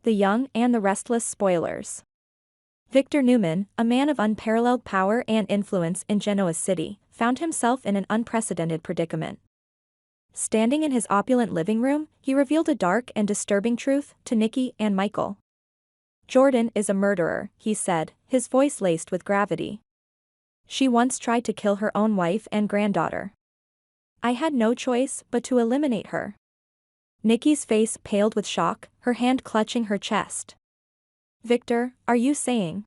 the young and the restless spoilers. Victor Newman, a man of unparalleled power and influence in Genoa's city, found himself in an unprecedented predicament. Standing in his opulent living room, he revealed a dark and disturbing truth to Nikki and Michael. "Jordan is a murderer," he said, his voice laced with gravity. "She once tried to kill her own wife and granddaughter. I had no choice but to eliminate her." Nikki's face paled with shock, her hand clutching her chest. "Victor, are you saying?"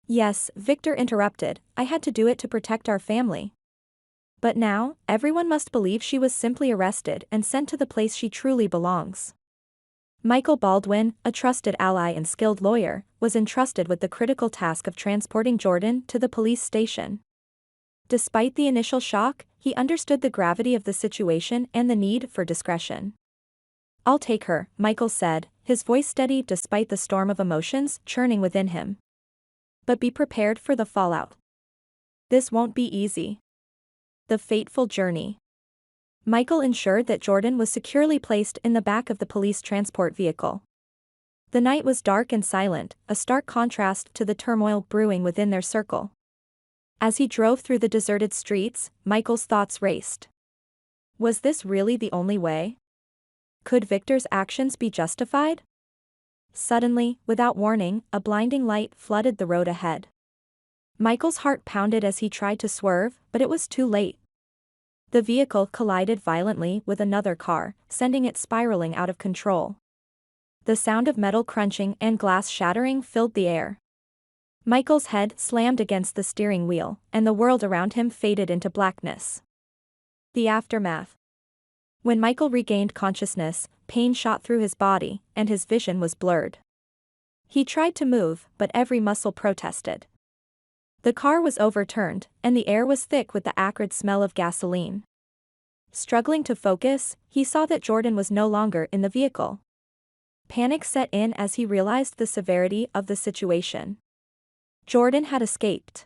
"Yes," Victor interrupted, "I had to do it to protect our family. But now, everyone must believe she was simply arrested and sent to the place she truly belongs." Michael Baldwin, a trusted ally and skilled lawyer, was entrusted with the critical task of transporting Jordan to the police station. Despite the initial shock, he understood the gravity of the situation and the need for discretion. "I'll take her," Michael said, his voice steady despite the storm of emotions churning within him. "But be prepared for the fallout. This won't be easy." The fateful journey. Michael ensured that Jordan was securely placed in the back of the police transport vehicle. The night was dark and silent, a stark contrast to the turmoil brewing within their circle. As he drove through the deserted streets, Michael's thoughts raced. Was this really the only way? Could Victor's actions be justified? Suddenly, without warning, a blinding light flooded the road ahead. Michael's heart pounded as he tried to swerve, but it was too late. The vehicle collided violently with another car, sending it spiraling out of control. The sound of metal crunching and glass shattering filled the air. Michael's head slammed against the steering wheel, and the world around him faded into blackness. The aftermath. When Michael regained consciousness, pain shot through his body, and his vision was blurred. He tried to move, but every muscle protested. The car was overturned, and the air was thick with the acrid smell of gasoline. Struggling to focus, he saw that Jordan was no longer in the vehicle. Panic set in as he realized the severity of the situation. Jordan had escaped.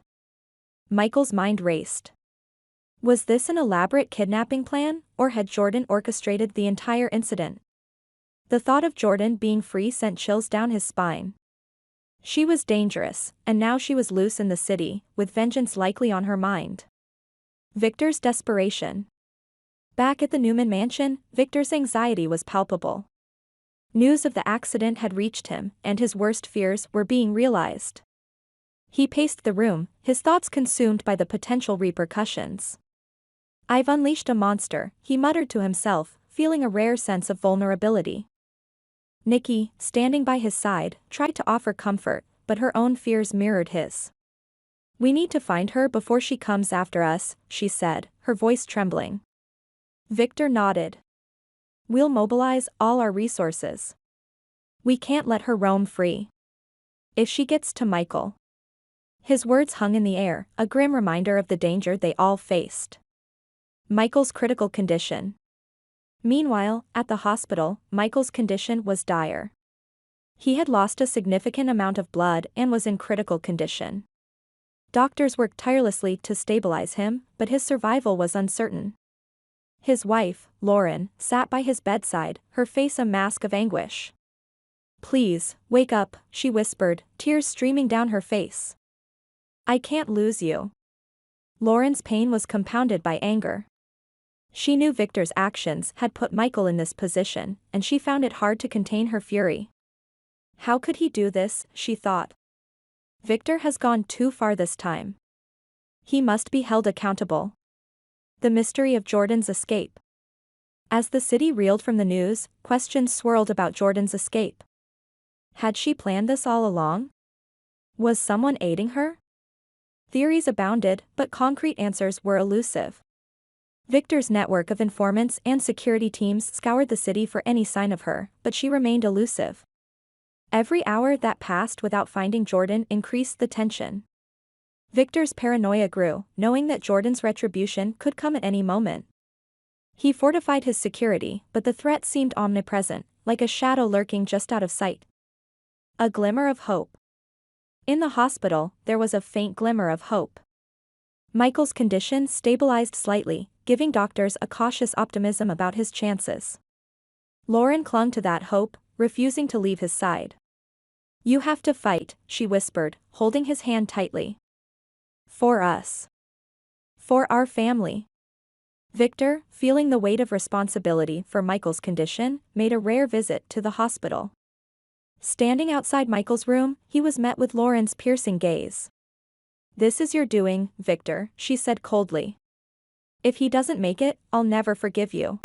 Michael's mind raced. Was this an elaborate kidnapping plan, or had Jordan orchestrated the entire incident? The thought of Jordan being free sent chills down his spine. She was dangerous, and now she was loose in the city, with vengeance likely on her mind. Victor's desperation. Back at the Newman mansion, Victor's anxiety was palpable. News of the accident had reached him, and his worst fears were being realized. He paced the room, his thoughts consumed by the potential repercussions. "I've unleashed a monster," he muttered to himself, feeling a rare sense of vulnerability. Nikki, standing by his side, tried to offer comfort, but her own fears mirrored his. "We need to find her before she comes after us," she said, her voice trembling. Victor nodded. "We'll mobilize all our resources. We can't let her roam free. If she gets to Michael." His words hung in the air, a grim reminder of the danger they all faced. Michael's critical condition. Meanwhile, at the hospital, Michael's condition was dire. He had lost a significant amount of blood and was in critical condition. Doctors worked tirelessly to stabilize him, but his survival was uncertain. His wife, Lauren, sat by his bedside, her face a mask of anguish. "Please, wake up," she whispered, tears streaming down her face. "I can't lose you." Lauren's pain was compounded by anger. She knew Victor's actions had put Michael in this position, and she found it hard to contain her fury. How could he do this, she thought. Victor has gone too far this time. He must be held accountable. The mystery of Jordan's escape. As the city reeled from the news, questions swirled about Jordan's escape. Had she planned this all along? Was someone aiding her? Theories abounded, but concrete answers were elusive. Victor's network of informants and security teams scoured the city for any sign of her, but she remained elusive. Every hour that passed without finding Jordan increased the tension. Victor's paranoia grew, knowing that Jordan's retribution could come at any moment. He fortified his security, but the threat seemed omnipresent, like a shadow lurking just out of sight. A glimmer of hope. In the hospital, there was a faint glimmer of hope. Michael's condition stabilized slightly, giving doctors a cautious optimism about his chances. Lauren clung to that hope, refusing to leave his side. "You have to fight," she whispered, holding his hand tightly. "For us. For our family." Victor, feeling the weight of responsibility for Michael's condition, made a rare visit to the hospital. Standing outside Michael's room, he was met with Lauren's piercing gaze. "This is your doing, Victor," she said coldly. "If he doesn't make it, I'll never forgive you."